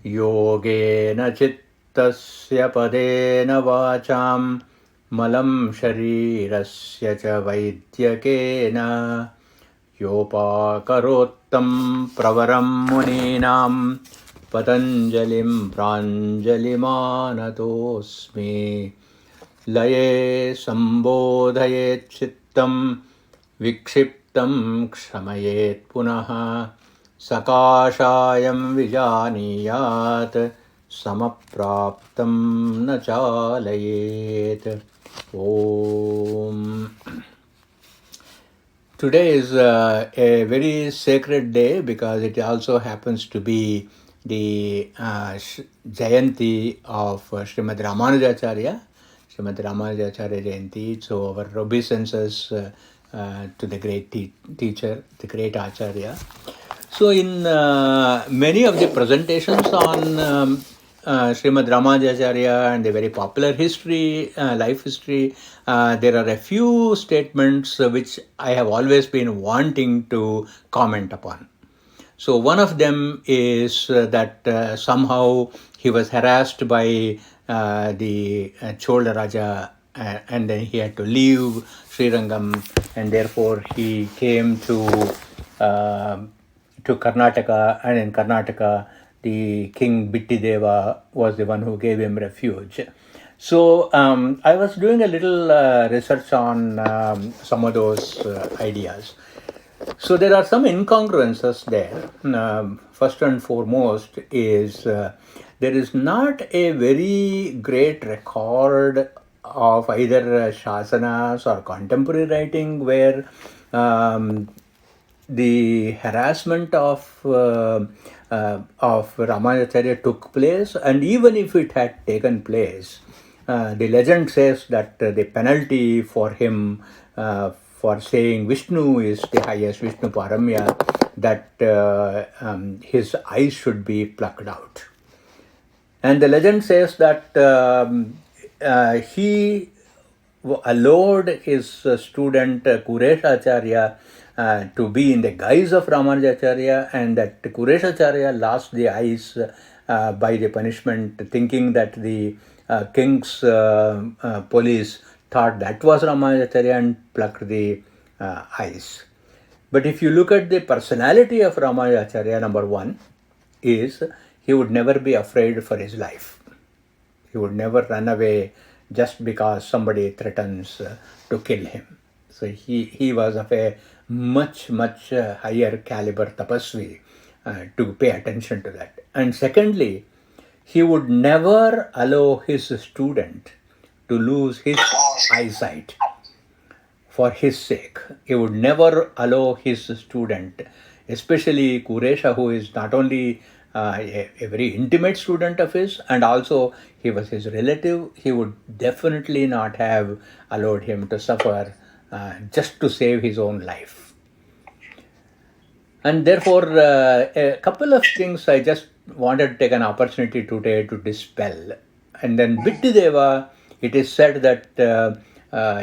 योगेन चित्तस्य पदेन वाचां मलं शरीरस्य च वैद्यकेन योपाकरोत्तं प्रवरं मुनीनां पतञ्जलिं प्राञ्जलिमानतोऽस्मि। लये सम्बोधयेत् चित्तं विक्षिप्तं क्षमयेत् पुनः सकाशायं विजानीयात् समप्राप्तं न चालयेत्। Om. Today is a very sacred day because it also happens to be the Jayanti of Srimad Ramanujacharya, Srimad Ramanujacharya Jayanti. So our obeisances to the great teacher, the great Acharya. So in many of the presentations on Srimad Ramanujacharya and the very popular history, life history, there are a few statements which I have always been wanting to comment upon. So one of them is that somehow he was harassed by the Chola Raja and then he had to leave Srirangam, and therefore he came to Karnataka, and in Karnataka the King Bittideva was the one who gave him refuge. So I was doing a little research on some of those ideas. So there are some incongruences there. First and foremost is there is not a very great record of either shasanas or contemporary writing where the harassment of Ramanujacharya took place, and even if it had taken place, the legend says that the penalty for him for saying Vishnu is the highest, Vishnu Paramya, that his eyes should be plucked out. And the legend says that he allowed his student Kureshacharya to be in the guise of Ramanujacharya, and that Kureshacharya lost the eyes by the punishment, thinking that the king's police thought that was Ramanujacharya and plucked the eyes. But if you look at the personality of Ramanujacharya, number one is he would never be afraid for his life. He would never run away just because somebody threatens to kill him. So he was of a much higher caliber tapasvi to pay attention to that. And secondly, he would never allow his student to lose his eyesight for his sake. He would never allow his student, especially Kuresha, who is not only a very intimate student of his, and also he was his relative, he would definitely not have allowed him to suffer just to save his own life. And therefore, a couple of things I just wanted to take an opportunity today to dispel. And then Bittideva, it is said that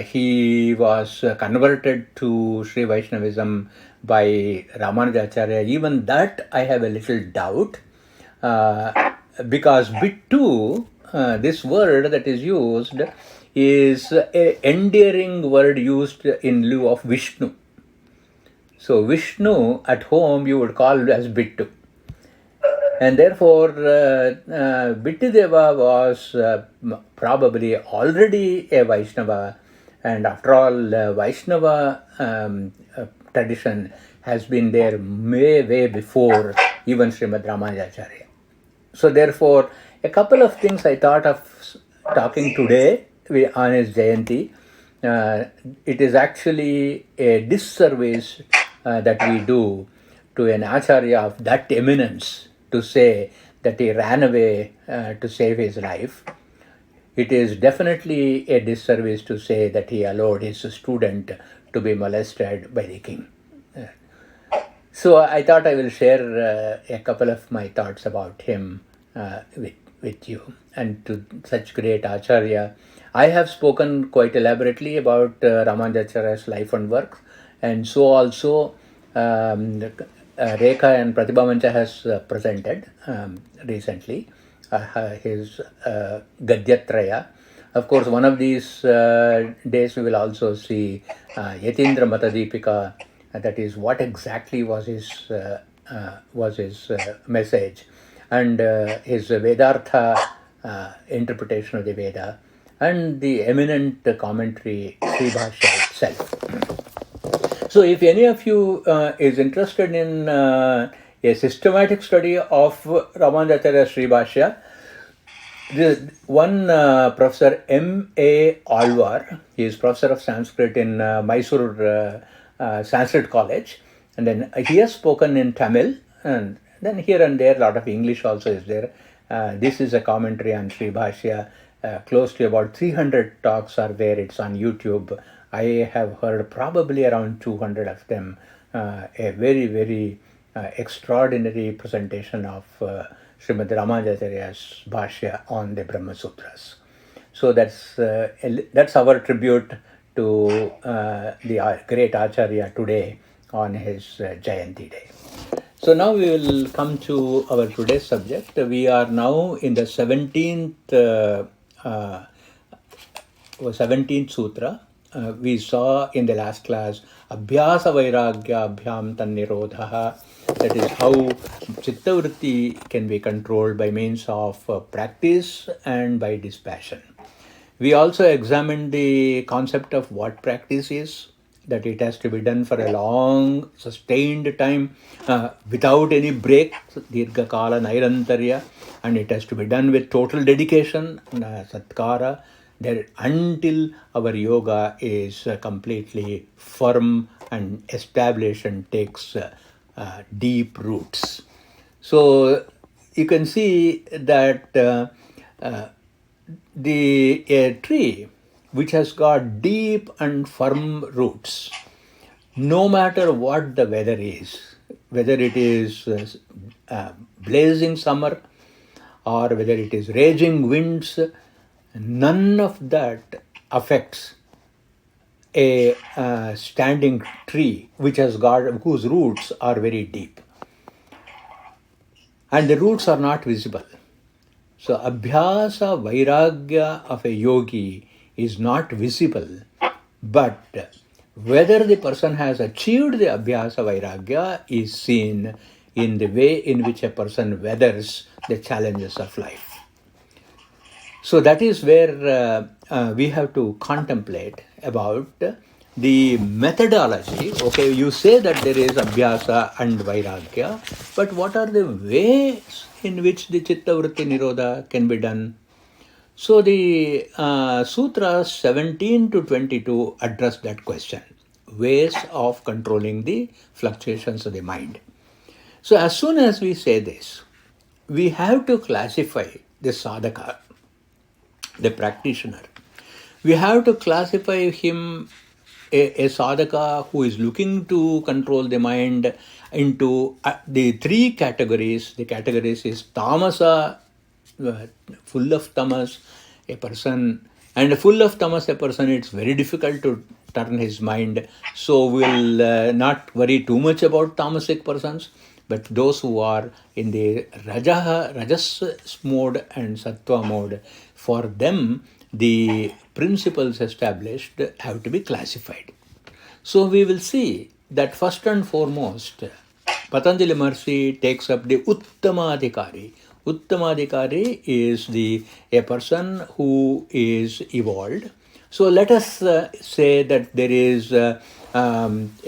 he was converted to Sri Vaishnavism by Ramanujacharya. Even that I have a little doubt because Bittu, this word that is used, is an endearing word used in lieu of Vishnu. So Vishnu at home you would call as Bittu. And therefore Bittideva was probably already a Vaishnava, and after all Vaishnava tradition has been there way before even Srimad Ramanujacharya. So therefore a couple of things I thought of talking today on his Jayanti. It is actually a disservice that we do to an Acharya of that eminence to say that he ran away to save his life. It is definitely a disservice to say that he allowed his student to be molested by the king. So I thought I will share a couple of my thoughts about him with you. And to such great Acharya, I have spoken quite elaborately about Ramanujacharya's life and work, and so also Rekha and Pratibha Mancha has presented recently his Gadyatraya. Of course, one of these days we will also see Yatindra Matadipika. That is what exactly was his message, and his Vedartha interpretation of the Veda, and the eminent commentary Sri Bhashya itself. So, if any of you is interested in a systematic study of Ramanujacharya Sri Bhashya, one Professor M.A. Alwar, he is Professor of Sanskrit in Mysore Sanskrit College, and then he has spoken in Tamil, and then here and there a lot of English also is there. This is a commentary on Sri Bhashya. Close to about 300 talks are there. It's on YouTube. I have heard probably around 200 of them. A very, very extraordinary presentation of Srimad Ramanujacharya's Bhashya on the Brahma Sutras. So that's our tribute to the great Acharya today on his Jayanti day. So now we will come to our today's subject. We are now in the 17th Sutra. We saw in the last class Abhyasa Vairagya Abhyam Tannirodha. That is how Chittavritti can be controlled by means of practice and by dispassion. We also examined the concept of what practice is, that it has to be done for a long, sustained time without any break, Dirgha Kala Nairantarya, and it has to be done with total dedication, Satkara, there, until our yoga is completely firm and established and takes deep roots. So you can see that a tree which has got deep and firm roots, no matter what the weather is, whether it is blazing summer or whether it is raging winds, none of that affects a standing tree whose roots are very deep, and the roots are not visible. So Abhyasa Vairagya of a yogi is not visible, but whether the person has achieved the Abhyasa Vairagya is seen in the way in which a person weathers the challenges of life. So that is where we have to contemplate about the methodology. Okay, you say that there is Abhyasa and Vairagya, but what are the ways in which the Chittavritti Nirodha can be done? So the Sutras 17 to 22 address that question, ways of controlling the fluctuations of the mind. So as soon as we say this, we have to classify the sadhaka, the practitioner. We have to classify him, a sadhaka who is looking to control the mind, into the three categories. The categories is tamasa, full of tamas, a person, and full of tamas, a person, it's very difficult to turn his mind. So we'll not worry too much about tamasic persons, but those who are in the rajas mode and sattva mode, for them the principles established have to be classified. So we will see that first and foremost, Patanjali Maharishi takes up the Uttamadhikari. Uttamadhikari is a person who is evolved. So let us say that there is a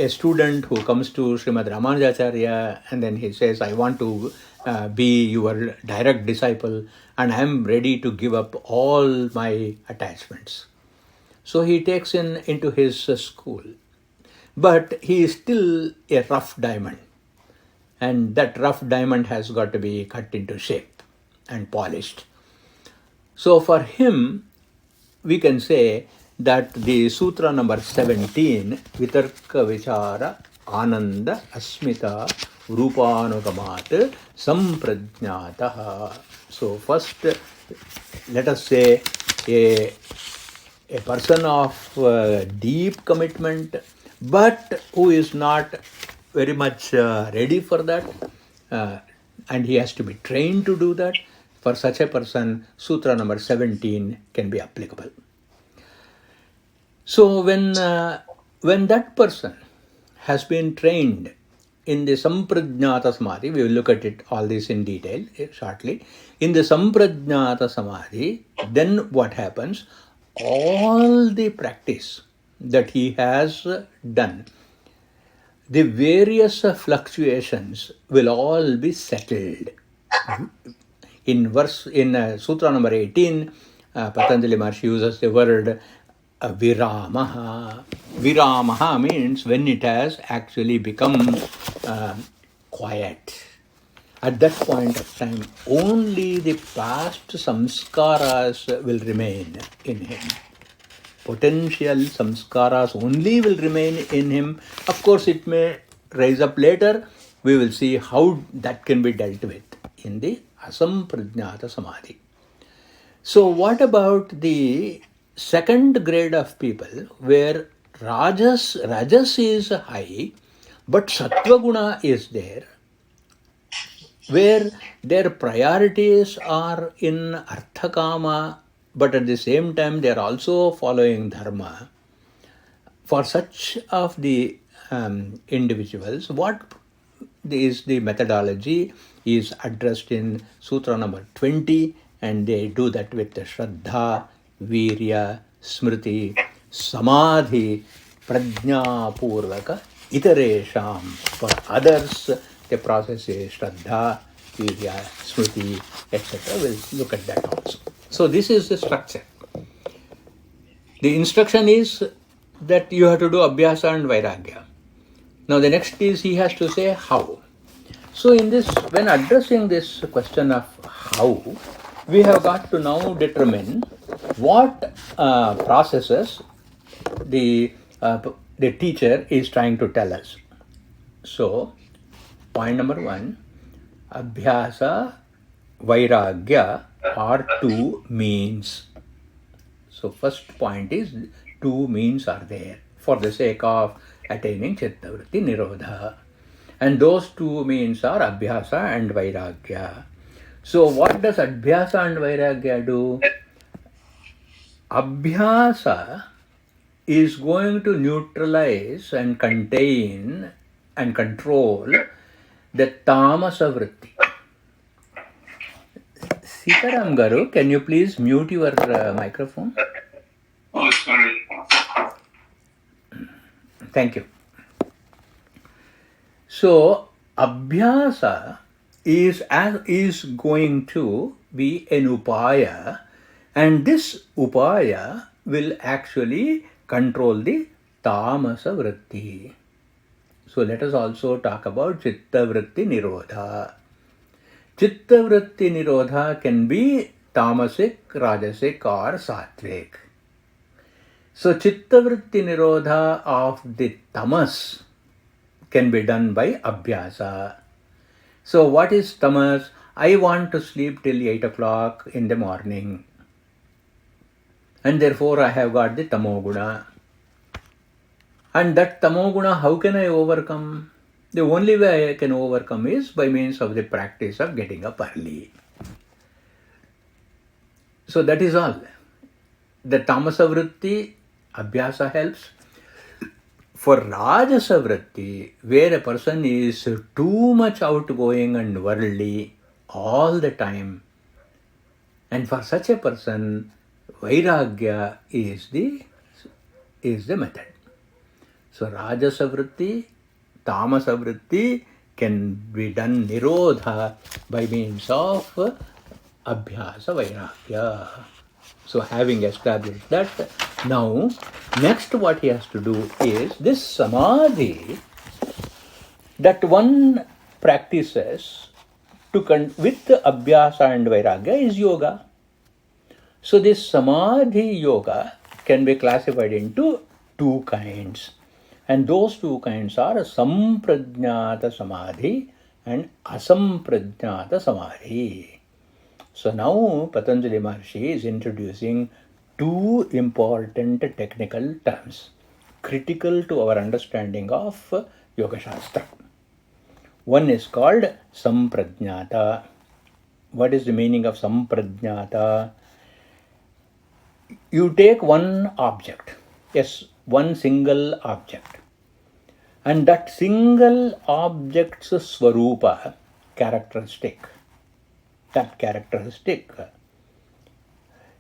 student who comes to Srimad Ramanujacharya, and then he says, I want to be your direct disciple and I am ready to give up all my attachments. So he takes into his school. But he is still a rough diamond. And that rough diamond has got to be cut into shape and polished. So for him, we can say that the Sutra number 17, Vitarka Vichara Ananda Asmita Rupanugamat Samprajnataha. So first, let us say a person of deep commitment, but who is not very much ready for that, and he has to be trained to do that. For such a person, Sutra number 17 can be applicable. So when that person has been trained in the Samprajnata Samadhi, we will look at it all this in detail shortly. In the Samprajnata Samadhi, then what happens? All the practice that he has done, the various fluctuations will all be settled. In Sutra number 18, Patanjali Maharshi uses the word viramaha. Viramaha means when it has actually become quiet. At that point of time, only the past samskaras will remain in him. Potential samskaras only will remain in him. Of course, it may rise up later. We will see how that can be dealt with in the Asamprajnata Samadhi. So what about the second grade of people where Rajas is high, but Sattva Guna is there, where their priorities are in Arthakama, but at the same time they are also following Dharma. For such of the individuals, what is the methodology is addressed in Sutra number 20, and they do that with the Shraddha, Virya, Smriti, Samadhi, Prajna Purvaka, Itaresham. For others, the process is Shraddha, Virya, Smriti, etc. We'll look at that also. So this is the structure. The instruction is that you have to do Abhyasa and Vairagya. Now the next is he has to say how. So in this, when addressing this question of how, we have got to now determine what processes the teacher is trying to tell us. So point number 1, Abhyasa, Vairagya are two means. So first point is two means are there for the sake of attaining Chittavritti Nirodha. And those two means are Abhyasa and Vairagya. So what does Abhyasa and Vairagya do? Abhyasa is going to neutralize and contain and control the Tamasa Vritti. Sitaram Garu, can you please mute your microphone? Oh, sorry. Thank you. So, Abhyasa is going to be an upaya, and this upaya will actually control the Tamasa Vritti. So, let us also talk about Chitta Vritti Nirodha. Chitta Vritti Nirodha can be Tamasic, Rajasic or Sattvic. So Chitta Vritti Nirodha of the Tamas can be done by Abhyasa. So what is Tamas? I want to sleep till 8 o'clock in the morning, and therefore I have got the Tamoguna. And that Tamoguna, how can I overcome? The only way I can overcome is by means of the practice of getting up early. So that is all. The Tamasa Vritti, Abhyasa helps. For Rajasa Vritti, where a person is too much outgoing and worldly all the time, and for such a person, Vairagya is the method. So Rajasa Vritti, Tamasa Vritti can be done Nirodha by means of Abhyasa Vairagya. So having established that, now next what he has to do is this Samadhi that one practices with Abhyasa and Vairagya is yoga. So this Samadhi yoga can be classified into two kinds. And those two kinds are Samprajnata Samadhi and Asamprajnata Samadhi. So now Patanjali Maharshi is introducing two important technical terms critical to our understanding of Yoga Shastra. One is called samprajnata. What is the meaning of samprajnata? You take one object, yes, one single object, and that single object's swarupa, characteristic, that characteristic,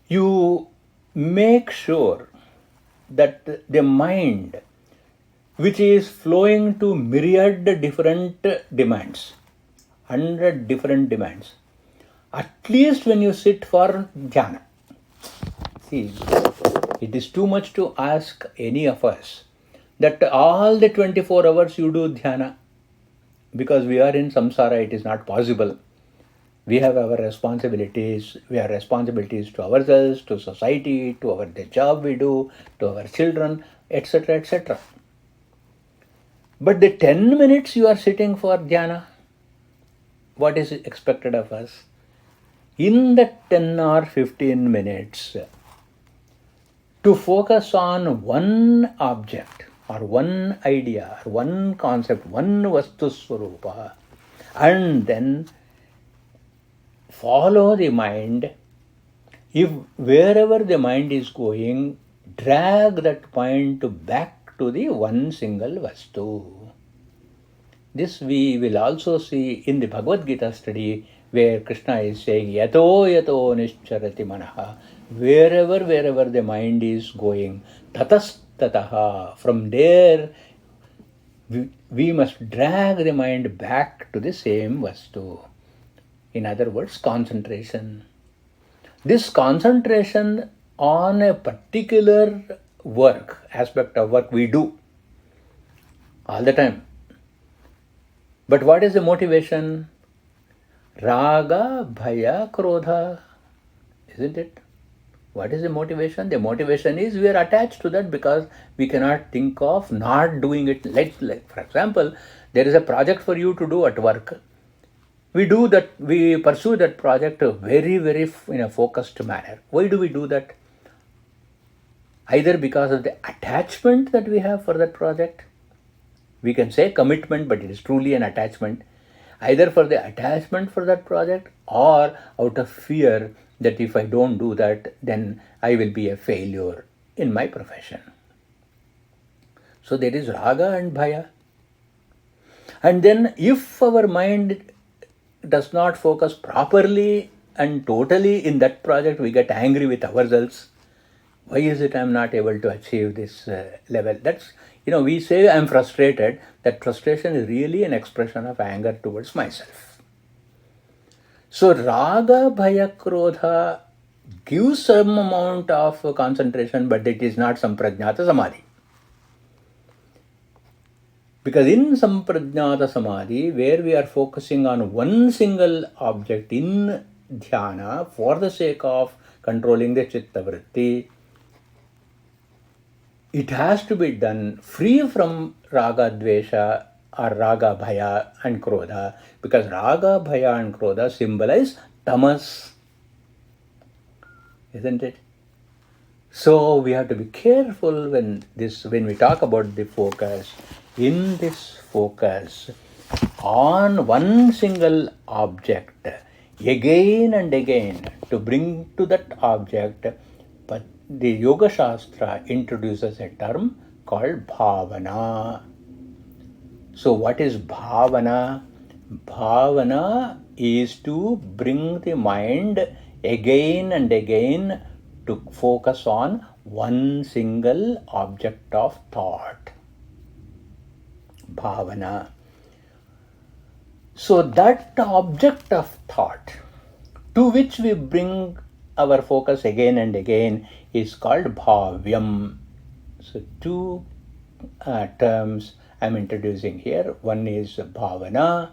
you make sure that the mind, which is flowing to myriad different demands, 100 different demands, at least when you sit for dhyana. See, it is too much to ask any of us that all the 24 hours you do dhyana, because we are in samsara, it is not possible. We have our responsibilities. We have responsibilities to ourselves, to society, to the job we do, to our children, etc., etc. But the 10 minutes you are sitting for dhyana, what is expected of us? In the 10 or 15 minutes, to focus on one object or one idea or one concept, one vastu swarupa, and then follow the mind. If wherever the mind is going, drag that point back to the one single vastu. This we will also see in the Bhagavad Gita study, where Krishna is saying, Yato yato nischarati manaha. Wherever the mind is going, tatas tataha. From there, we must drag the mind back to the same vastu. In other words, concentration. This concentration on a particular aspect of work we do all the time. But what is the motivation? Raga, bhaya, krodha. Isn't it? What is the motivation? The motivation is we are attached to that because we cannot think of not doing it. Like for example, there is a project for you to do at work. We do that, we pursue that project very, very in a focused manner. Why do we do that? Either because of the attachment that we have for that project. We can say commitment, but it is truly an attachment. Either for the attachment for that project or out of fear that if I don't do that, then I will be a failure in my profession. So there is raga and bhaya. And then if our mind does not focus properly and totally in that project, we get angry with ourselves. Why is it I'm not able to achieve this level? That's, we say I'm frustrated. That frustration is really an expression of anger towards myself. So raga, bhaya, krodha gives some amount of concentration, but it is not samprajnata samadhi. Because in samprajnata samadhi, where we are focusing on one single object in dhyana for the sake of controlling the chitta vritti, it has to be done free from raga, dvesha or raga, bhaya and krodha, because raga, bhaya and krodha symbolize tamas. Isn't it? So we have to be careful when we talk about the focus. In this focus on one single object, again and again, to bring to that object, but the Yoga Shastra introduces a term called bhavana. So what is bhavana? Bhavana is to bring the mind again and again to focus on one single object of thought. Bhavana. So that object of thought to which we bring our focus again and again is called bhavyam. So two terms I'm introducing here. One is bhavana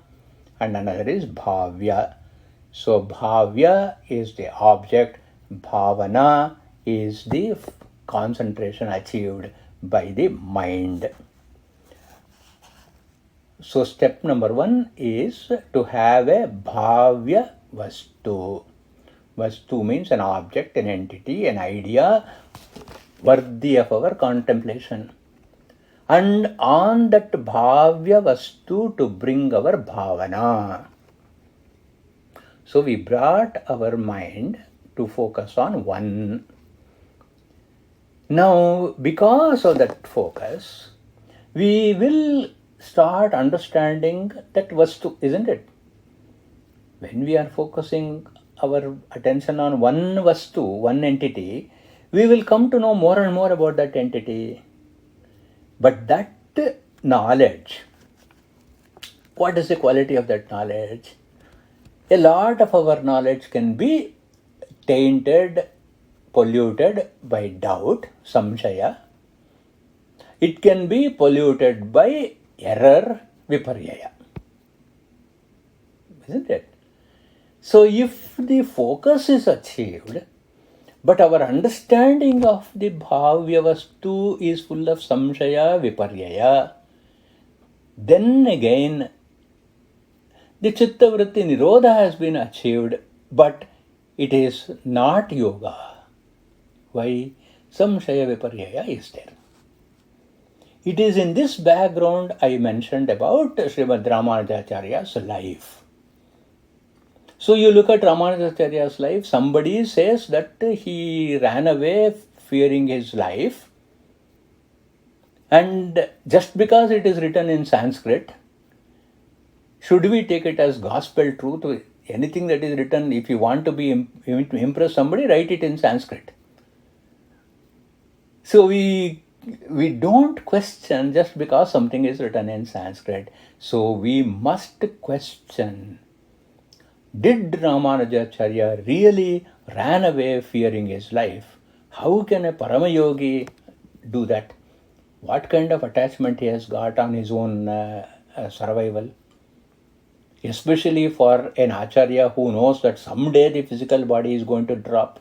and another is bhavya. So bhavya is the object, bhavana is the concentration achieved by the mind. So step number one is to have a bhavya vastu. Vastu means an object, an entity, an idea worthy of our contemplation. and on that bhavya vastu to bring our bhavana. So we brought our mind to focus on one. Now, because of that focus, we will start understanding that vastu, isn't it? When we are focusing our attention on one vastu, one entity, we will come to know more and more about that entity. But that knowledge, what is the quality of that knowledge? A lot of our knowledge can be tainted, polluted by doubt, samshaya. It can be polluted by error, viparyaya. Isn't it? So if the focus is achieved, but our understanding of the bhavya vastu is full of samshaya, viparyaya, then again the chitta vritti nirodha has been achieved, but it is not yoga. Why? Samshaya viparyaya is there. It is in this background I mentioned about Srimad Ramanujacharya's life. So you look at Ramanujacharya's life, somebody says that he ran away fearing his life, and just because it is written in Sanskrit, should we take it as gospel truth? Anything that is written, if you want to impress somebody, write it in Sanskrit. So we don't question just because something is written in Sanskrit. So we must question, did Ramanujacharya really ran away fearing his life? How can a Paramayogi do that? What kind of attachment he has got on his own survival? Especially for an Acharya who knows that someday the physical body is going to drop.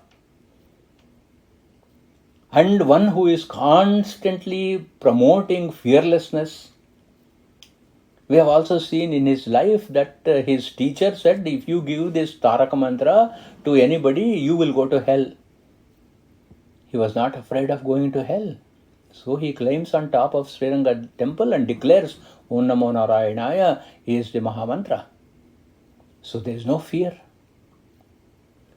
And one who is constantly promoting fearlessness. We have also seen in his life that his teacher said, if you give this Taraka mantra to anybody, you will go to hell. He was not afraid of going to hell. So he climbs on top of Sriranga temple and declares, Om Namo Narayanaya is the Mahamantra. So there is no fear.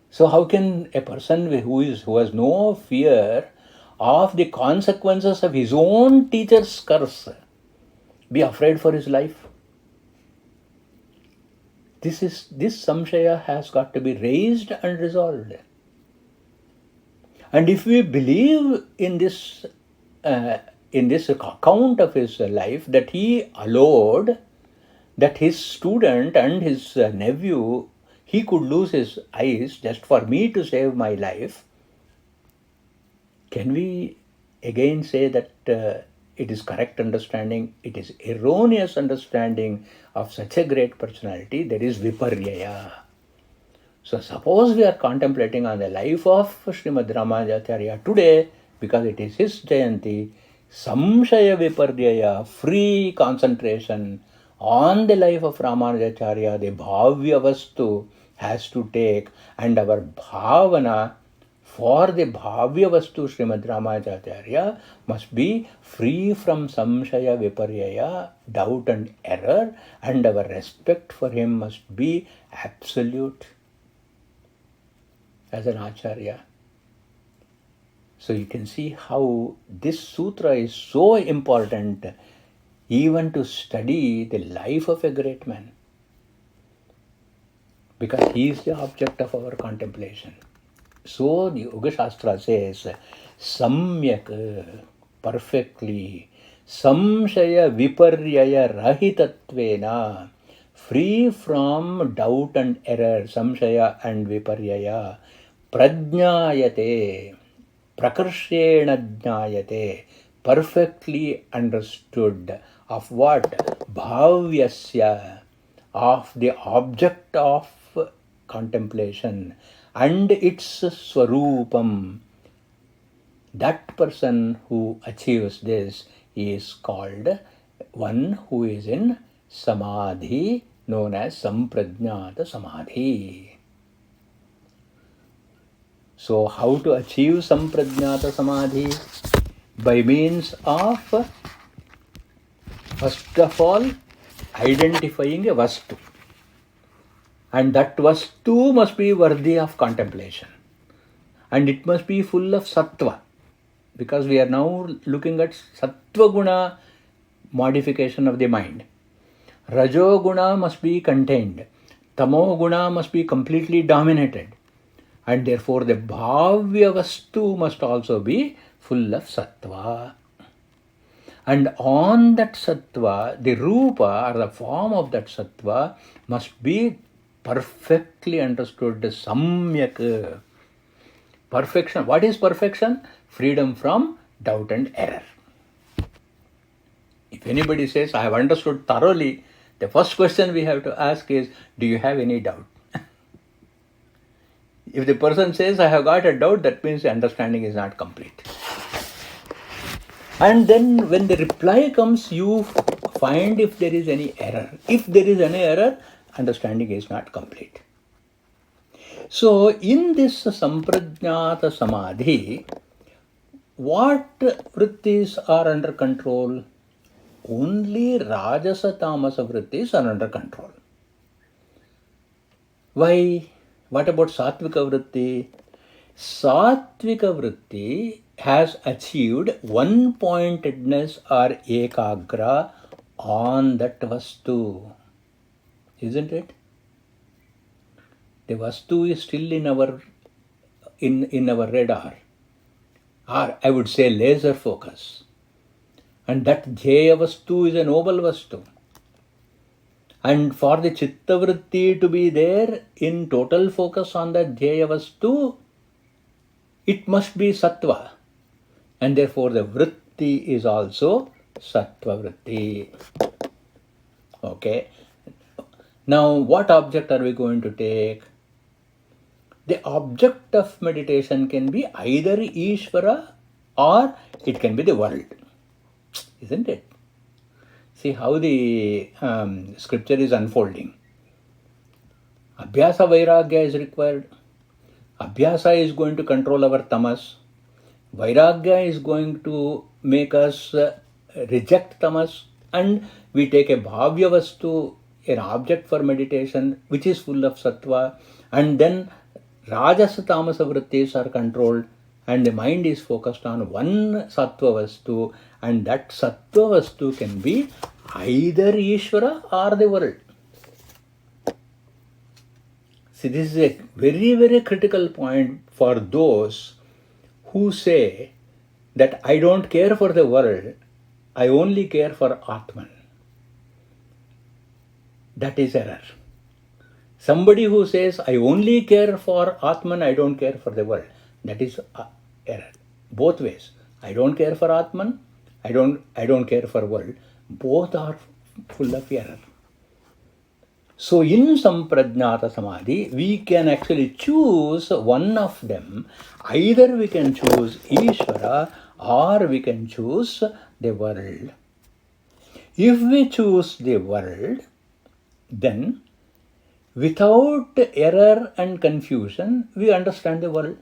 So how can a person who has no fear of the consequences of his own teacher's curse be afraid for his life? This samshaya has got to be raised and resolved. And if we believe in this account of his life, that he allowed that his student and his nephew, he could lose his eyes just for me to save my life, can we again say that it is correct understanding? It is erroneous understanding of such a great personality. That is viparyaya. So suppose we are contemplating on the life of Srimad Ramanujacharya today, because it is his Jayanti, samshaya viparyaya, free concentration on the life of Ramanujacharya, the bhavya vastu has to take, and our bhavana for the bhavya vastu Srimad Ramanujacharya must be free from samshaya viparyaya, doubt and error, and our respect for him must be absolute as an Acharya. So you can see how this sutra is so important even to study the life of a great man, because he is the object of our contemplation. So the Yoga Shastra says, samyak, perfectly, samshaya viparyaya rahitatvena, free from doubt and error, samshaya and viparyaya, prajnayate, prakarshena jnayate, perfectly understood of what? Bhavyasya, of the object of contemplation and its swarupam. That person who achieves this is called one who is in samadhi, known as samprajnata samadhi. So how to achieve samprajnata samadhi? By means of First of all, identifying a vastu. And that vastu must be worthy of contemplation. And it must be full of sattva. Because we are now looking at sattva guna modification of the mind. Rajo guna must be contained. Tamo guna must be completely dominated. And therefore the bhavya vastu must also be full of sattva. And on that sattva, the rupa or the form of that sattva must be perfectly understood, samyak. Perfection. What is perfection? Freedom from doubt and error. If anybody says, I have understood thoroughly, the first question we have to ask is, do you have any doubt? If the person says, I have got a doubt, that means the understanding is not complete. And then when the reply comes, you find if there is any error. If there is any error, understanding is not complete. So in this Samprajnata Samadhi, what vrittis are under control? Only Rajasa Tamasa vrittis are under control. Why? What about Sattvika vritti? Sattvika vritti has achieved one-pointedness or ekagra on that vastu. Isn't it? The vastu is still in our radar, or I would say laser focus. And that Jaya vastu is a noble vastu. And for the Chitta vritti to be there in total focus on that Jaya vastu, it must be sattva. And therefore the vritti is also sattva vritti. Okay. Now what object are we going to take? The object of meditation can be either Ishvara or it can be the world. Isn't it? See how the scripture is unfolding. Abhyasa Vairagya is required. Abhyasa is going to control our tamas. Vairagya is going to make us reject tamas, and we take a bhavya vastu, an object for meditation, which is full of sattva, and then Rajasa Tamasa vrittis are controlled, and the mind is focused on one sattva vastu, and that sattva vastu can be either Ishvara or the world. See, this is a very, very critical point for those who say that I don't care for the world, I only care for Atman. That is error. Somebody who says, I only care for Atman, I don't care for the world, that is error. Both ways. I don't care for Atman, I don't care for world. Both are full of error. So in Samprajnata Samadhi, we can actually choose one of them. Either we can choose Ishvara or we can choose the world. If we choose the world, then without error and confusion, we understand the world.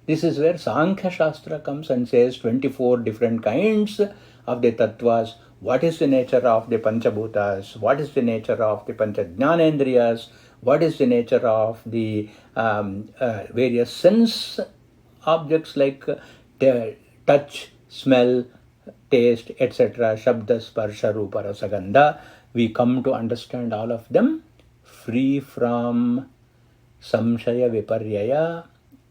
This is where Sankhya Shastra comes and says 24 different kinds of the tattvas. What is the nature of the Panchabhutas? What is the nature of the Panchajnanendriyas? What is the nature of the various sense objects like touch, smell, taste, etc., Shabda, Sparsha, Rupa, Rasa, Gandha. We come to understand all of them free from samshaya viparyaya,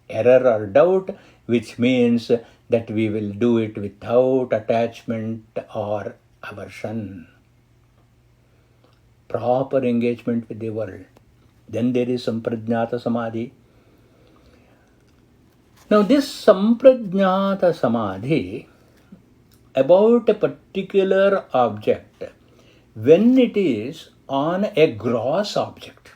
error or doubt, which means that we will do it without attachment or aversion. Proper engagement with the world. Then there is Samprajnata Samadhi. Now this Samprajnata Samadhi about a particular object, when it is on a gross object,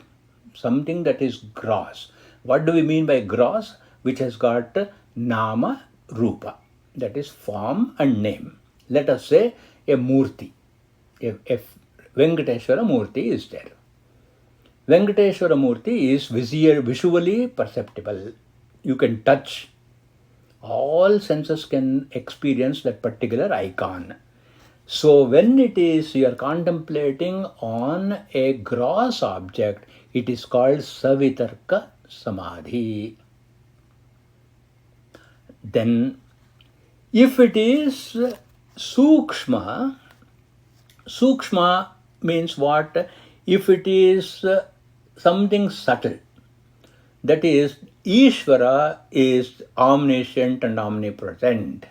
something that is gross. What do we mean by gross? Which has got nama, rupa, that is form and name. Let us say a murti. If Venkateshwara Murti is there. Venkateshwara Murti is visually perceptible. You can touch. All senses can experience that particular icon. So when it is you are contemplating on a gross object, it is called Savitarka Samadhi. Then if it is Sukshma, Sukshma means what? If it is something subtle, that is, Ishvara is omniscient and omnipresent.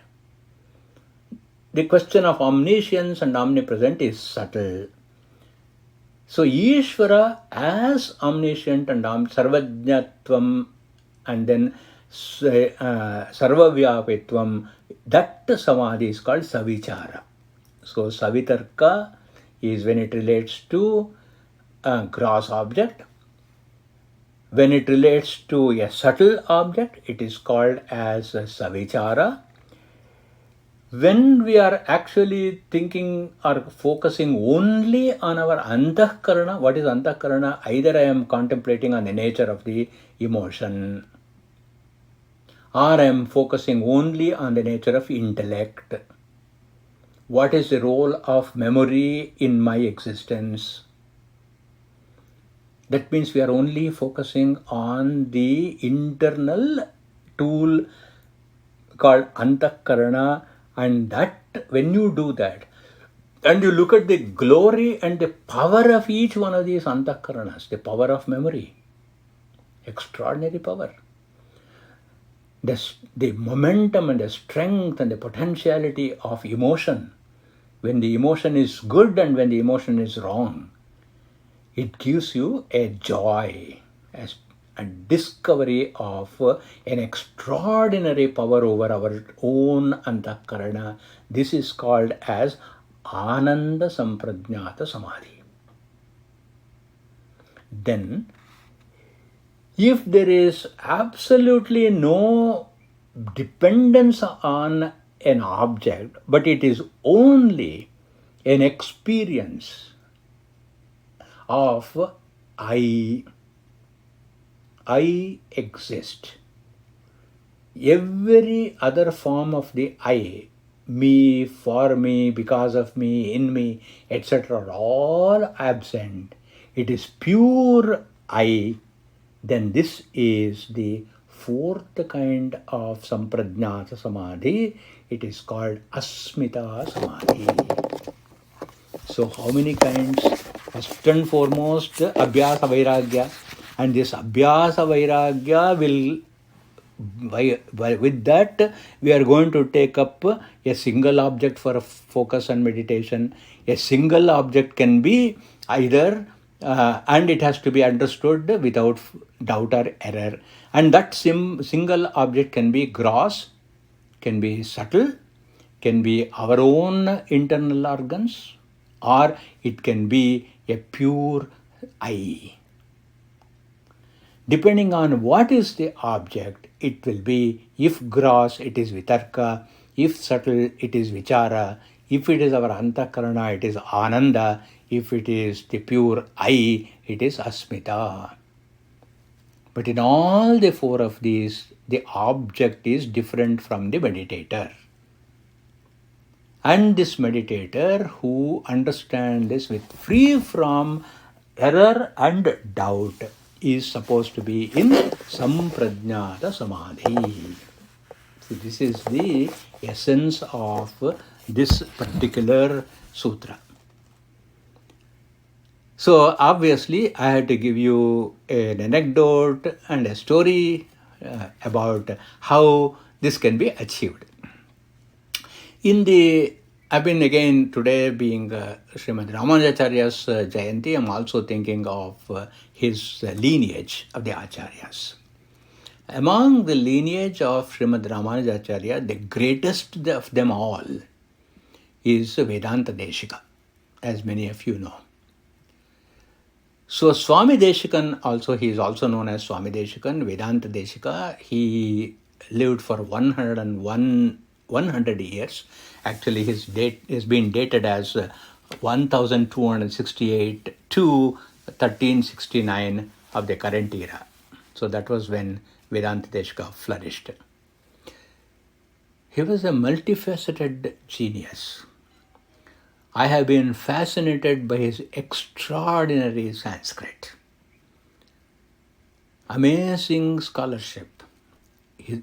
The question of omniscience and omnipresent is subtle. So Ishvara as omniscient and sarvajnatvam and then sarvavyapitvam, that samadhi is called savichara. So savitarka is when it relates to a gross object. When it relates to a subtle object, it is called as savichara. When we are actually thinking or focusing only on our antahkarana, what is antahkarana? Either I am contemplating on the nature of the emotion, or I am focusing only on the nature of intellect. What is the role of memory in my existence? That means we are only focusing on the internal tool called antahkarana, and that when you do that and you look at the glory and the power of each one of these antahkaranas, the power of memory, extraordinary power, the momentum and the strength and the potentiality of emotion, when the emotion is good and when the emotion is wrong, it gives you a joy, a discovery of an extraordinary power over our own antahkarana. This is called as Ananda Samprajnata Samadhi. Then, if there is absolutely no dependence on an object, but it is only an experience of I exist. Every other form of the I, me, for me, because of me, in me, etc., are all absent. It is pure I. Then this is the fourth kind of Samprajnata Samadhi. It is called Asmita Samadhi. So how many kinds? First and foremost, Abhyasa Vairagya. And this Abhyasa Vairagya will, with that, we are going to take up a single object for focus and meditation. A single object can be either, and it has to be understood without doubt or error. And that single object can be gross, can be subtle, can be our own internal organs, or it can be a pure I. Depending on what is the object, it will be, if gross, it is vitarka, if subtle, it is vichara, if it is our antakarana, it is ananda, if it is the pure I, it is asmita. But in all the four of these, the object is different from the meditator. And this meditator who understands this with free from error and doubt is supposed to be in Samprajnata Samadhi. So this is the essence of this particular sutra. So obviously I had to give you an anecdote and a story about how this can be achieved. I've been again today being Srimad Ramanujacharya's Jayanti, I'm also thinking of his lineage of the Acharyas. Among the lineage of Srimad Ramanujacharya, the greatest of them all is Vedanta Deshika, as many of you know. So Swami Deshikan also, he is also known as Swami Deshikan, Vedanta Deshika. He lived for 100 years. Actually, his date is being dated as 1268 to 1369 of the current era. So that was when Vedanta Deshika flourished. He was a multifaceted genius. I have been fascinated by his extraordinary Sanskrit. Amazing scholarship.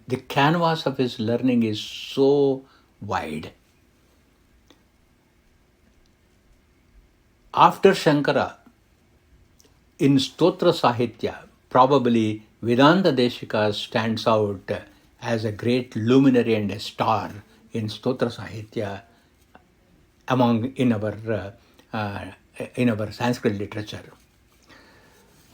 The canvas of his learning is so wide. After Shankara, in Stotra Sahitya, probably Vedanta Deshika stands out as a great luminary and a star in Stotra Sahitya in our Sanskrit literature.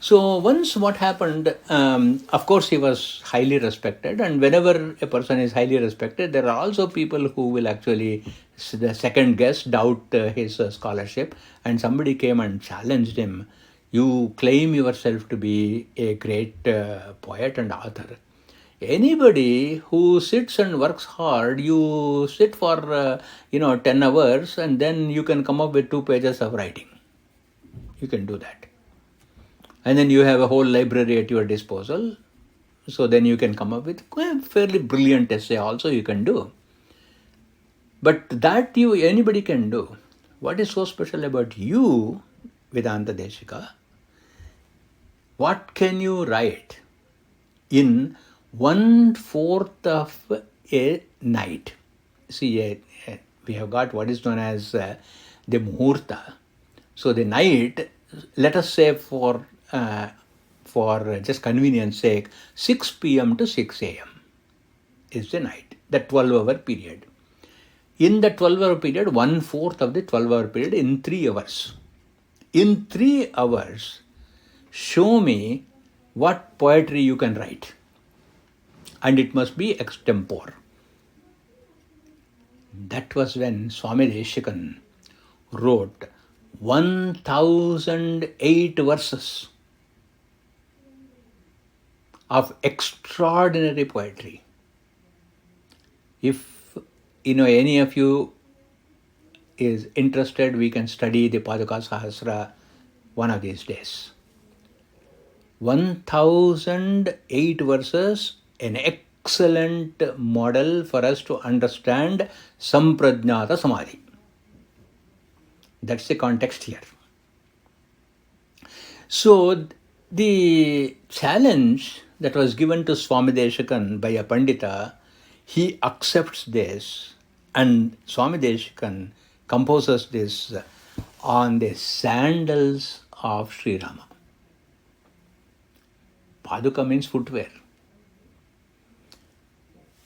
So once what happened, of course he was highly respected, and whenever a person is highly respected, there are also people who will actually second guess, doubt his scholarship, and somebody came and challenged him. You claim yourself to be a great poet and author. Anybody who sits and works hard, you sit for 10 hours and then you can come up with 2 pages of writing. You can do that. And then you have a whole library at your disposal. So then you can come up with a fairly brilliant essay also you can do. But that anybody can do. What is so special about you, Vedanta Deshika? What can you write in 1/4 of a night? See, we have got what is known as the Muhurta. So the night, let us say for just convenience sake, 6 p.m. to 6 a.m. is the night, the 12-hour period. In the 12-hour period, 1/4 of the 12-hour period in 3 hours. In 3 hours, show me what poetry you can write. And it must be extempore. That was when Swami Deshikan wrote 1008 verses of extraordinary poetry. If any of you is interested, we can study the Paduka Sahasra one of these days. 1008 verses, an excellent model for us to understand Samprajnata Samadhi. That's the context here. So the challenge that was given to Swami Deshikan by a Pandita, he accepts this, and Swami Deshikan composes this on the sandals of Sri Rama. Paduka means footwear.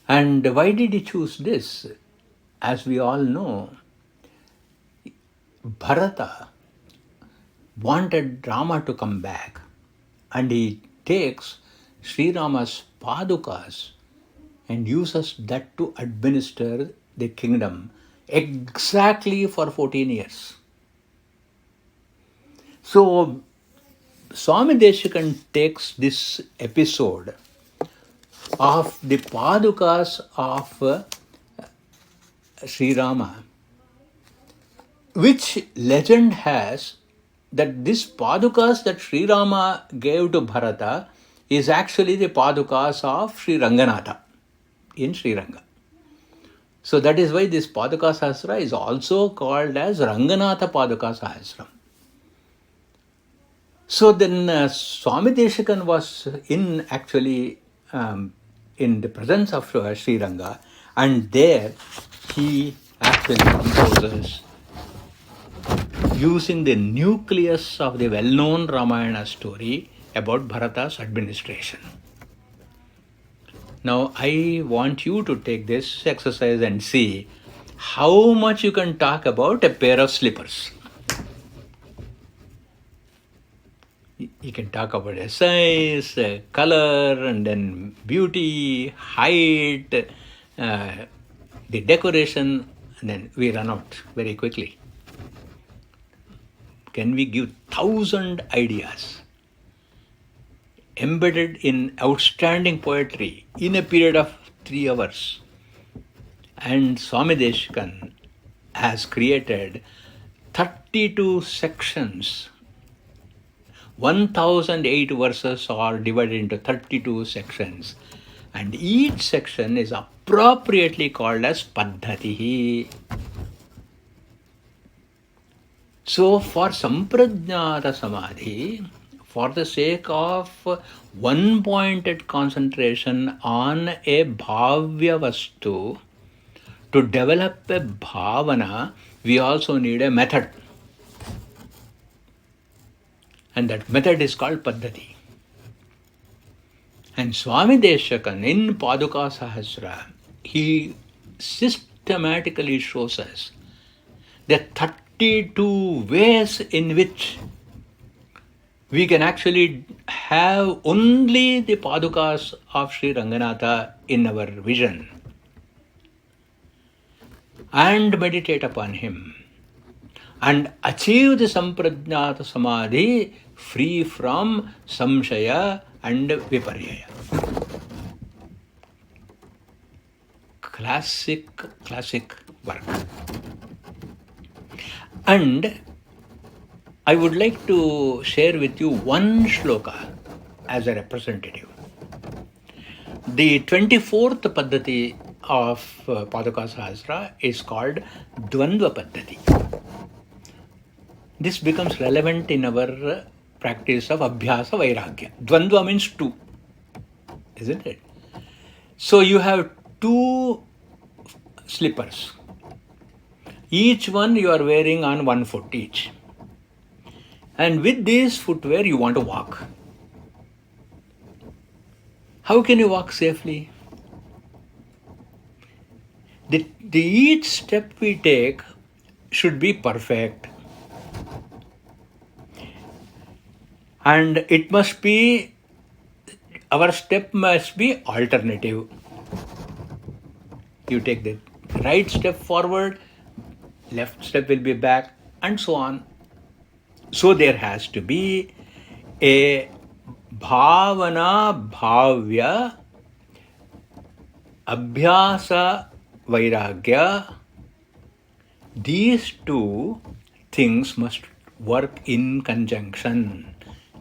And why did he choose this? As we all know, Bharata wanted Rama to come back, and he takes Sri Rama's Padukas and uses that to administer the kingdom exactly for 14 years. So Swami Deshikan takes this episode of the Padukas of Sri Rama, which legend has that this Padukas that Sri Rama gave to Bharata is actually the Padukas of Sri Ranganatha in Sri Ranga. So that is why this Paduka Sahasra is also called as Ranganatha Paduka Sahasram. So then Swami Deshikan was in the presence of Sri Ranga, and there he actually composes using the nucleus of the well-known Ramayana story about Bharata's administration. Now I want you to take this exercise and see how much you can talk about a pair of slippers. You can talk about a size, color, and then beauty, height, the decoration, and then we run out very quickly. Can we give 1,000 ideas embedded in outstanding poetry in a period of 3 hours? And Swami Deshikan has created 32 sections. 1008 verses are divided into 32 sections, and each section is appropriately called as Paddhatihi. So for Samprajnata Samadhi, for the sake of one-pointed concentration on a bhavya vastu, to develop a bhavana, we also need a method. And that method is called Paddhati. And Swami Deshakan in Paduka Sahasra, he systematically shows us the 32 ways in which we can actually have only the Padukas of Sri Ranganatha in our vision and meditate upon him and achieve the Samprajnata Samadhi free from Samshaya and Viparyaya. Classic work. And I would like to share with you one shloka as a representative. The 24th Paddhati of Paduka Sahasra is called Dvandva Paddhati. This becomes relevant in our practice of Abhyasa Vairagya. Dvandva means two, isn't it? So you have two slippers. Each one you are wearing on one foot each. And with this footwear you want to walk. How can you walk safely? Each step we take should be perfect. And our step must be alternative. You take the right step forward, left step will be back, and so on. So there has to be a bhavana, bhavya, abhyasa, vairagya. These two things must work in conjunction.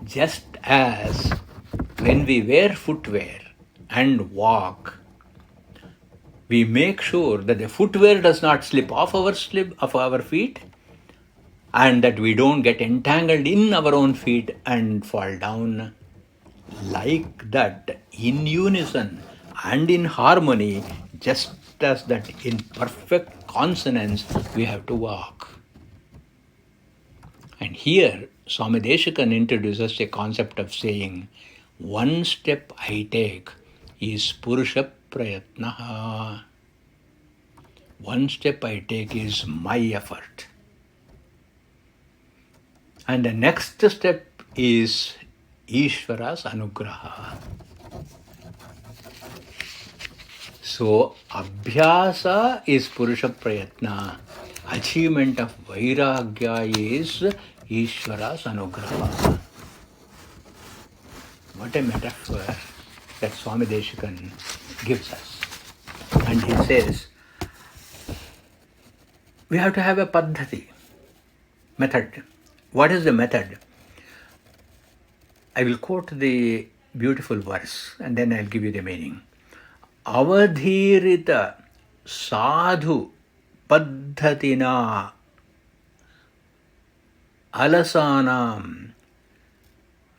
Just as when we wear footwear and walk, we make sure that the footwear does not slip off our feet, and that we don't get entangled in our own feet and fall down. Like that, in unison and in harmony, just as that in perfect consonance, we have to walk. And here, Swami Deshakan introduces a concept of saying, one step I take is Purusha Prayatnaha. One step I take is my effort. And the next step is Ishvara's Anugraha. So, Abhyasa is Purusha Prayatna. Achievement of Vairagya is Ishvara's Anugraha. What a metaphor that Swami Deshakan gives us. And he says, we have to have a paddhati, method. What is the method? I will quote the beautiful verse and then I'll give you the meaning. Avadhirita sadhu paddhatina alasanam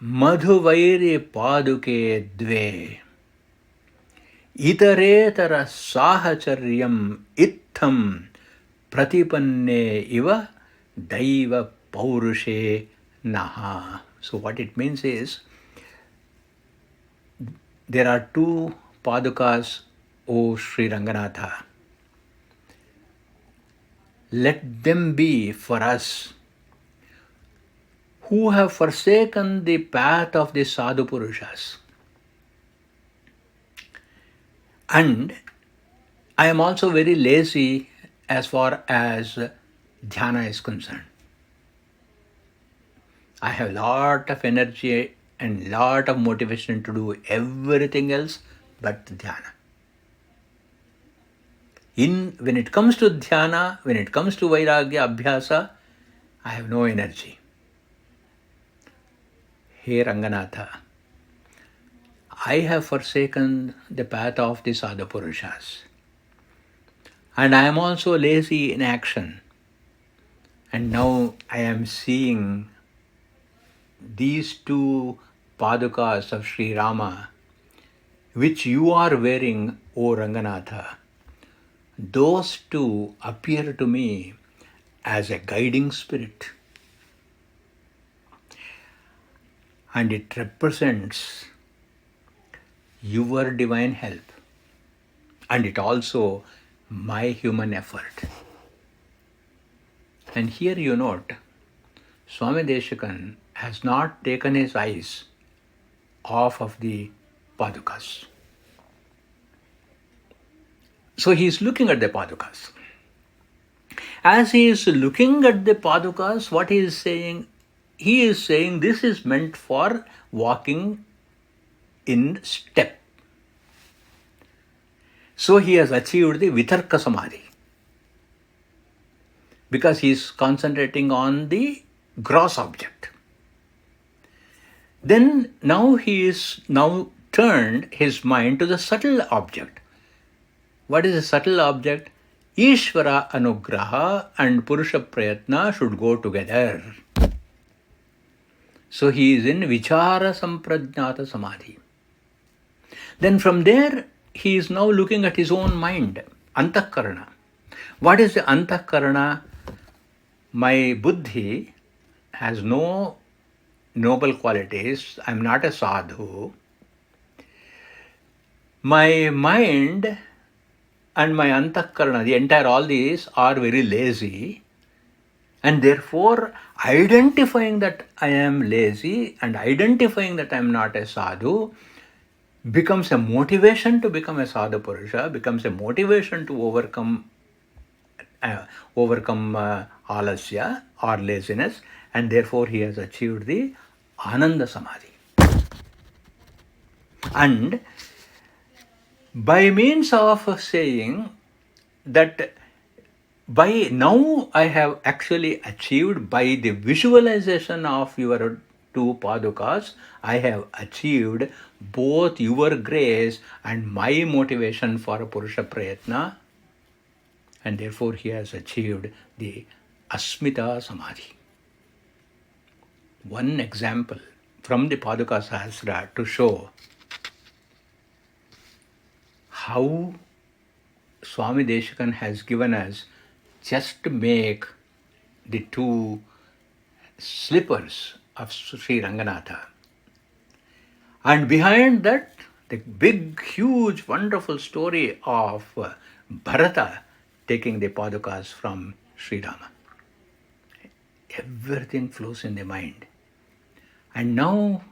madhuvairi paduke dve itaretara sahacharyam ittham pratipanne iva daiva paurushe naha. So what it means is, there are two padukas, O Sri Ranganatha. Let them be for us who have forsaken the path of the sadhu purushas. And I am also very lazy as far as dhyana is concerned. I have a lot of energy and lot of motivation to do everything else but dhyana. When it comes to dhyana, when it comes to vairagya, abhyasa, I have no energy. Hey Ranganatha, I have forsaken the path of the sadhu purushas. And I am also lazy in action. And now I am seeing these two padukas of Sri Rama, which you are wearing, O Ranganatha. Those two appear to me as a guiding spirit. And it represents your divine help. And it also my human effort. And here you note, Swami Deshikan has not taken his eyes off of the padukas. So he is looking at the padukas. As he is looking at the padukas, what he is saying? He is saying this is meant for walking in step. So he has achieved the Vitarka Samadhi, because he is concentrating on the gross object. Then now he is now turned his mind to the subtle object. What is the subtle object? Ishvara Anugraha and Purusha Prayatna should go together. So he is in Vichara Samprajnata Samadhi. Then from there, he is now looking at his own mind, Antakarana. What is the Antakarana? My buddhi has no noble qualities. I am not a sadhu. My mind and my Antakarana, the entire all these are very lazy. And therefore, identifying that I am lazy and identifying that I am not a sadhu becomes a motivation to become a sadhu purusha, becomes a motivation to overcome alasya or laziness, and therefore he has achieved the Ananda Samadhi. And by means of saying that by now I have actually achieved, by the visualization of your two padukas, I have achieved both your grace and my motivation for Purusha Prayatna, and therefore he has achieved the Asmita Samadhi. One example from the Paduka Sahasra to show how Swami Deshikan has given us just to make the two slippers of Sri Ranganatha. And behind that, the big, huge, wonderful story of Bharata taking the padukas from Sri Rama. Everything flows in the mind. And now,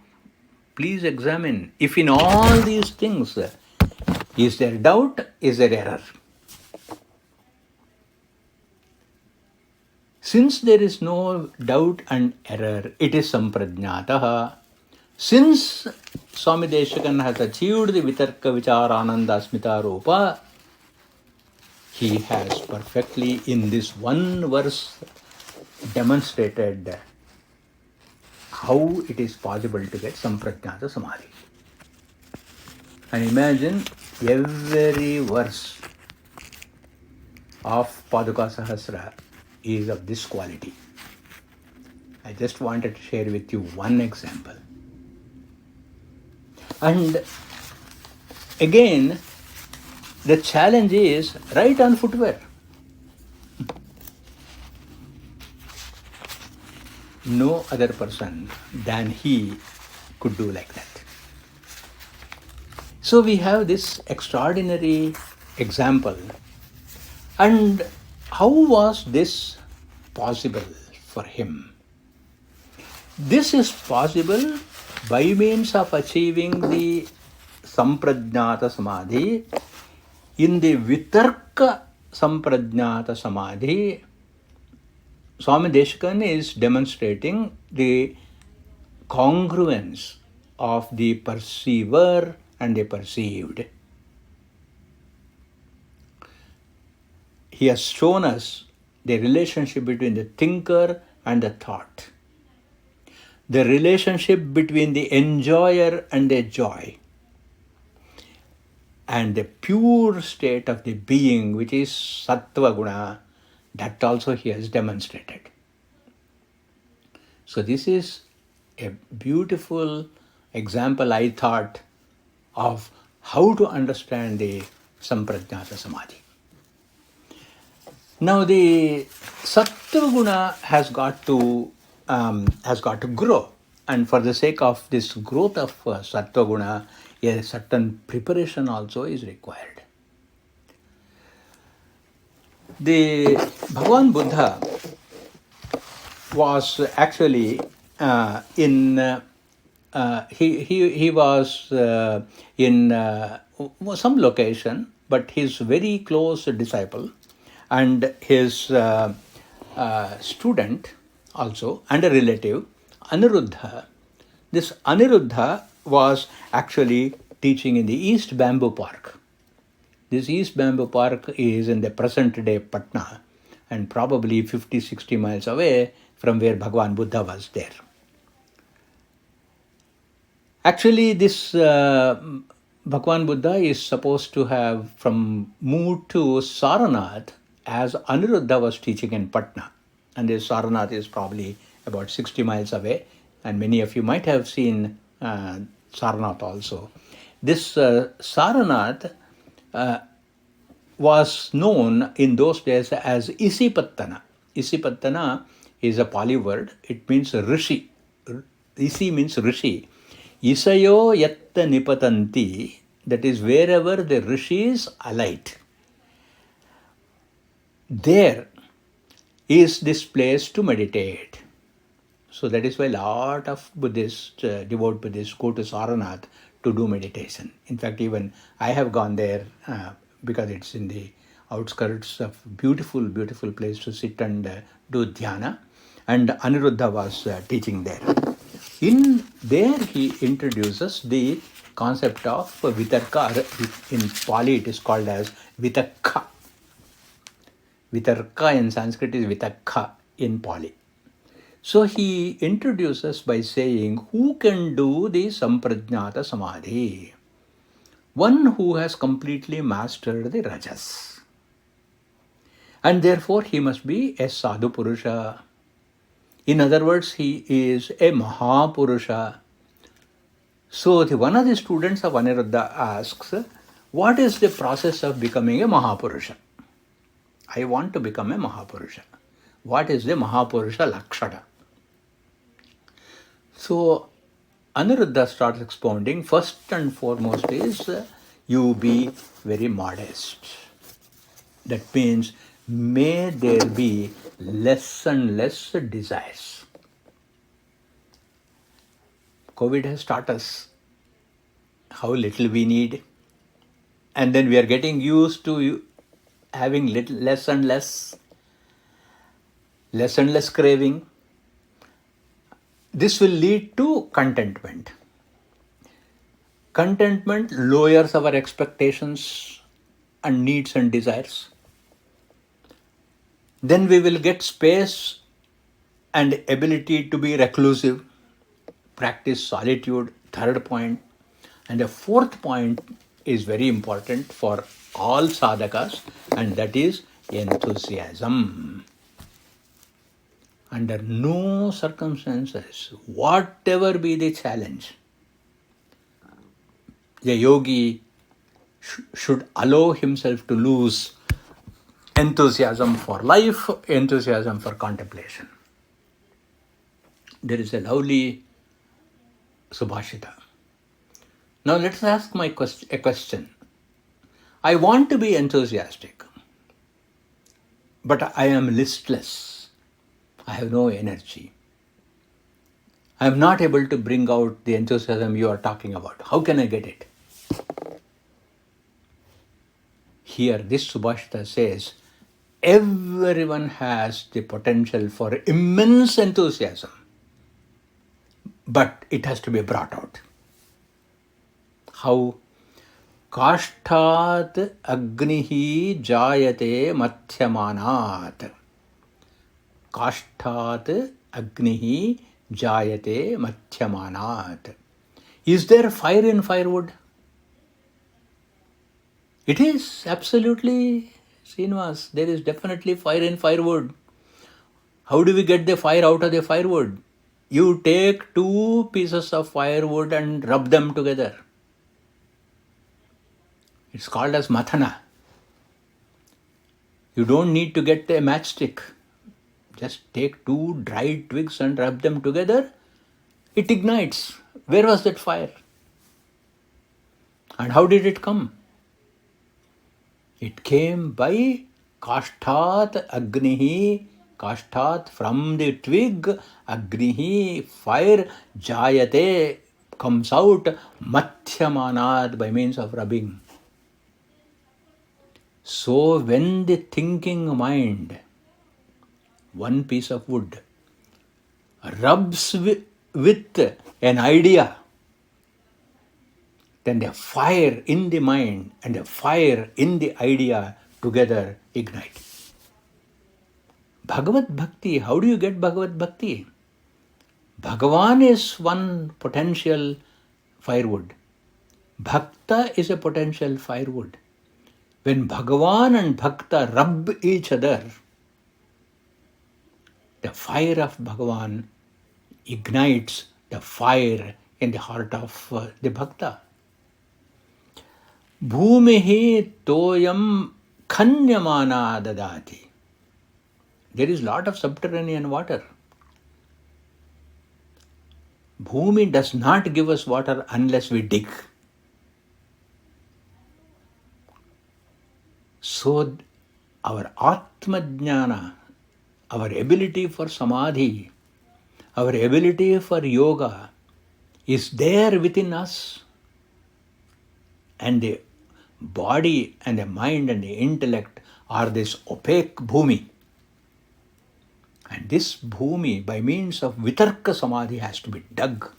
please examine, if in all these things, is there doubt, is there error? Since there is no doubt and error, it is samprajnataha. Since Swami Deshikan has achieved the Vitarka Vichara Ananda Asmita Rupa, he has perfectly in this one verse demonstrated how it is possible to get Samprajnata Samadhi. And imagine every verse of Paduka Sahasra is of this quality. I just wanted to share with you one example. And again, the challenge is write on footwear. No other person than he could do like that. So we have this extraordinary example. And how was this possible for him? This is possible by means of achieving the Samprajnata Samadhi. In the Vitarka Samprajnata Samadhi, Swami Deshikan is demonstrating the congruence of the perceiver and the perceived. He has shown us the relationship between the thinker and the thought, the relationship between the enjoyer and the joy, and the pure state of the being, which is Sattva Guna, that also he has demonstrated. So this is a beautiful example, I thought, of how to understand the Samprajnata Samadhi. Now the Sattva Guna has got to grow, and for the sake of this growth of Sattva Guna, a certain preparation also is required. The Bhagavan Buddha was actually he was in some location, but his very close disciple and his student also and a relative, Aniruddha. This Aniruddha was actually teaching in the East Bamboo Park. This East Bamboo Park is in the present day Patna and probably 50-60 miles away from where Bhagavan Buddha was there. Actually, this Bhagavan Buddha is supposed to have moved to Saranath as Aniruddha was teaching in Patna. And this Saranath is probably about 60 miles away. And many of you might have seen Saranath also. This Saranath was known in those days as Isipattana. Isipattana is a Pali word. It means rishi. Isi means rishi. Isayo yatta nipatanti, that is wherever the rishis alight. There is this place to meditate. So that is why a lot of Buddhists, devout Buddhists, go to Saranath to do meditation. In fact, even I have gone there because it's in the outskirts of beautiful, beautiful place to sit and do dhyana. And Aniruddha was teaching there. In there he introduces the concept of vitarka. In Pali it is called as vitakka. Vitarka in Sanskrit is vitakka in Pali. So he introduces by saying, who can do the Samprajnata Samadhi? One who has completely mastered the Rajas. And therefore he must be a Sadhu Purusha. In other words, he is a Mahapurusha. So one of the students of Aniruddha asks, what is the process of becoming a Mahapurusha? I want to become a Mahapurusha. What is the Mahapurusha Lakshana? So Aniruddha starts expounding, first and foremost is you be very modest. That means may there be less and less desires. COVID has taught us how little we need, and then we are getting used to having less and less craving. This will lead to contentment. Contentment lowers our expectations and needs and desires. Then we will get space and ability to be reclusive, practice solitude, third point. And the fourth point is very important for all sadhakas, and that is enthusiasm. Under no circumstances, whatever be the challenge, a yogi should allow himself to lose enthusiasm for life, enthusiasm for contemplation. There is a lovely Subhashita. Now let's ask a question. I want to be enthusiastic, but I am listless. I have no energy. I am not able to bring out the enthusiasm you are talking about. How can I get it? Here, this Subhashita says, everyone has the potential for immense enthusiasm, but it has to be brought out. How? Kashtat agnihi jayate mathyamanat. Kashtat agnihi jayate mathyamanat. Is there fire in firewood? It is, absolutely, Srinivas. There is definitely fire in firewood. How do we get the fire out of the firewood? You take 2 pieces of firewood and rub them together. It's called as mathana. You don't need to get a matchstick. Just take 2 dried twigs and rub them together. It ignites. Where was that fire? And how did it come? It came by kashtat agnihi, kashtat, from the twig, agnihi, fire, jayate, comes out, mathyamanad, by means of rubbing. So when the thinking mind, one piece of wood, rubs with an idea, then the fire in the mind and the fire in the idea together ignite. Bhagavad Bhakti, how do you get Bhagavad Bhakti? Bhagavan is one potential firewood. Bhakta is a potential firewood. When Bhagavan and Bhakta rub each other, the fire of Bhagavan ignites the fire in the heart of the Bhakta. Bhumihi toyam khanyamana dadati. There is a lot of subterranean water. Bhumi does not give us water unless we dig. So our Atma Jnana, our ability for Samadhi, our ability for yoga is there within us. And the body and the mind and the intellect are this opaque bhumi. And this bhumi, by means of vitarka samadhi, has to be dug.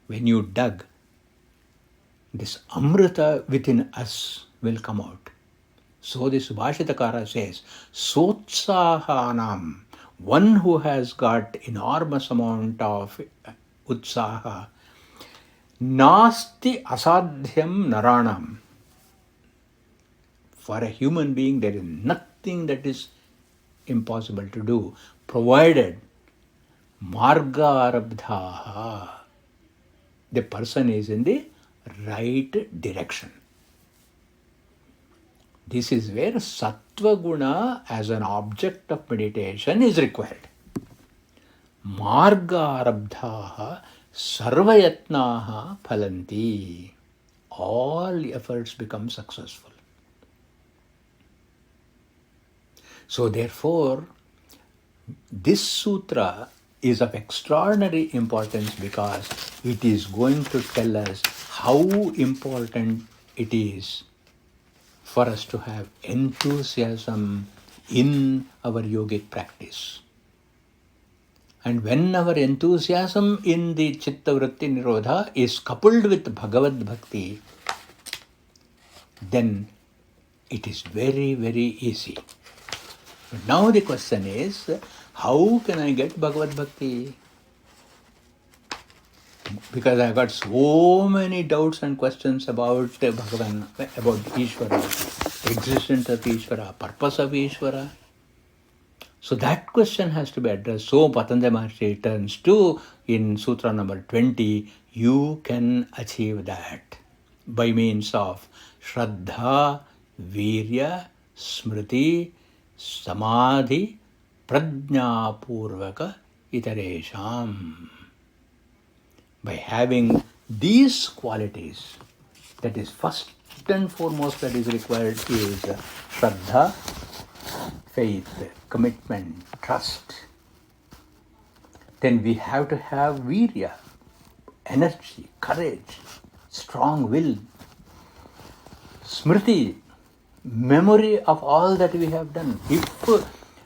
When you dug, this amrita within us will come out. So this Subhashitakara says, Sotsahanam, one who has got enormous amount of utsaha, Nasti asadhyam naranam. For a human being, there is nothing that is impossible to do, provided marga arabdhaha, the person is in the right direction. This is where sattva guna as an object of meditation is required. Marga arabdhaha sarvayatnaha phalanti. All efforts become successful. So therefore, this sutra is of extraordinary importance because it is going to tell us how important it is for us to have enthusiasm in our yogic practice. And when our enthusiasm in the Chitta Vritti Nirodha is coupled with Bhagavad Bhakti, then it is very, very easy. But now the question is, how can I get Bhagavad Bhakti? Because I got so many doubts and questions about Bhagavan, about Ishvara, existence of Ishvara, purpose of Ishvara. So that question has to be addressed. So Patanjali Maharshi turns to, in Sutra number 20, you can achieve that by means of Shraddha, Virya, Smriti, Samadhi, Prajna Purvaka, Itaresham. By having these qualities, that is first and foremost that is required is Shraddha, faith, commitment, trust. Then we have to have Virya, energy, courage, strong will. Smriti, memory of all that we have done. If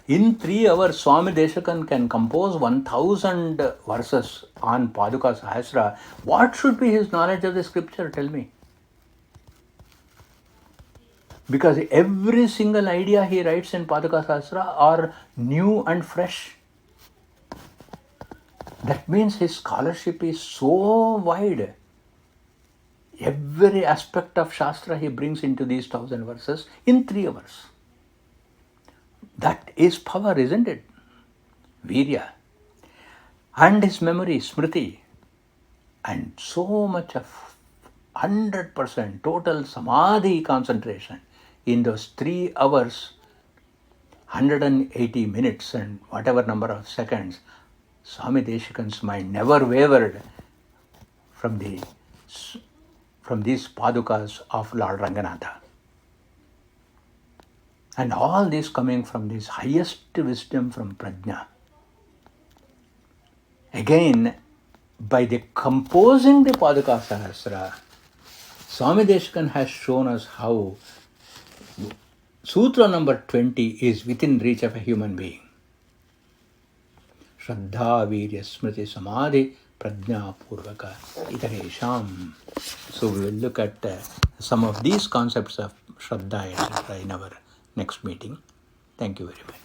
in 3 hours Swami Deshakan can compose 1000 verses on Paduka Sahasra, what should be his knowledge of the scripture? Tell me. Because every single idea he writes in Paduka Sahasra are new and fresh. That means his scholarship is so wide. Every aspect of Shastra he brings into these 1000 verses in 3 hours. That is power, isn't it? Virya. and his memory, Smriti, and so much of 100% total Samadhi concentration in those 3 hours, 180 minutes and whatever number of seconds. Swami Deshikan's mind never wavered from these padukas of Lord Ranganatha. And all this coming from this highest wisdom from Prajna. Again, by the composing the Paduka Sahasra, Swami Deshikan has shown us how Sutra number 20 is within reach of a human being. Shraddha, Virya, Smriti, Samadhi, Prajna, Purvaka, Itaresham. So we will look at some of these concepts of Shraddha, etc. in our next meeting. Thank you very much.